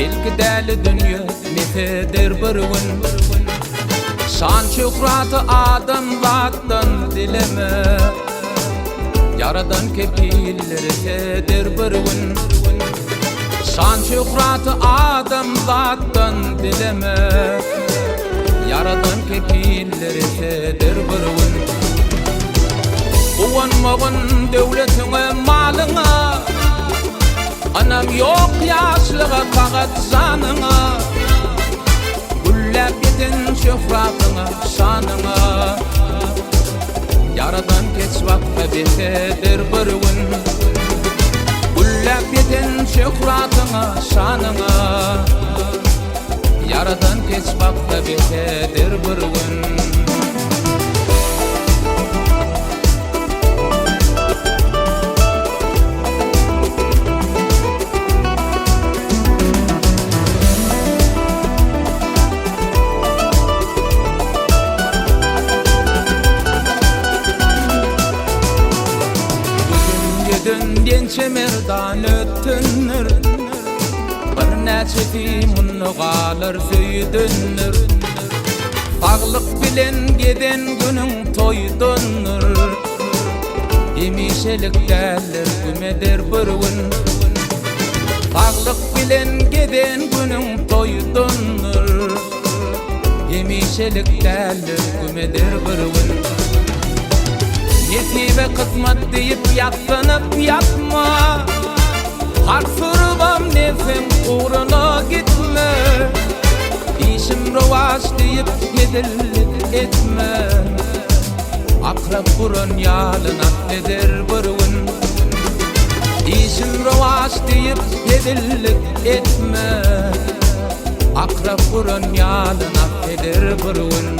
Belki deli dünya nefeder bir gün. Şan şöhratı adam zattan dileme, yaradan kepilleri teder bir gün. Şan şöhratı adam zattan dileme, yaradan kepilleri teder bir gün. Uvanmağın devletine malına, anam yok yaşlığa fakat canına. Güllep gidin şöhratına, şanına, yaradan geç vakti betedir bir gün. Güllep gidin şöhratına, şanına, yaradan geç vakti betedir bir gün. Gençe merdan öttünür, bir neçe timunnu qalır söydünür. Faglık bilen geden günün toydunur, emişelik derler kümeder bir gün. Faglık bilen geden günün toydunur, emişelik derler kümeder bir gün. Yetibe kısmet deyip yattınıp yatma, harsırvam nefsim uğruna gitme. İşim rövaş deyip yedillik etme, akrab burun yalın affeder bir gün. İşim rövaş deyip yedillik etme, akrab burun yalın affeder bir gün.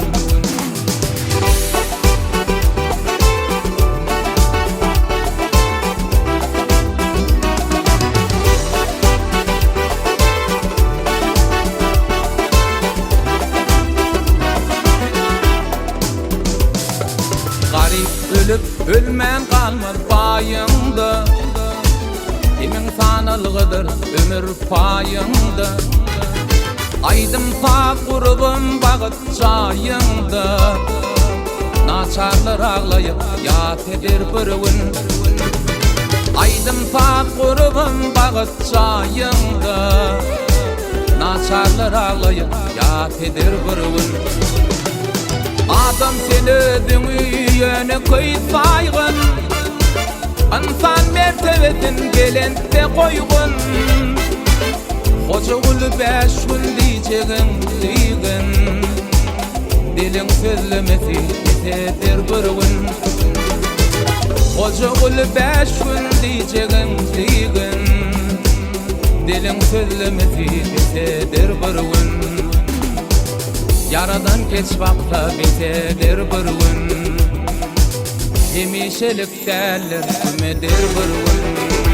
Ölüp ölmen kalmaz bayımda, emin sanılgıdır ömür payımda. Aydım ta kurbum bağıt çayımda, naçarlar ağlayıp yat eder bir gün. Aydım ta kurbum bağıt çayımda, naçarlar ağlayıp yat eder bir gün. Adam seni dünyene kıysaygın, insan mertebetin gelente koygun. Hoca ulu 5 gün diyeceğin diygin, dilin sözlemesi yeter bir gün. Hoca ulu 5 gün diyeceğin diygin, dilin sözlemesi yeter bir gün. Yaradan geç vakta betedir bir gün, emişelik derler kümeder bir gün.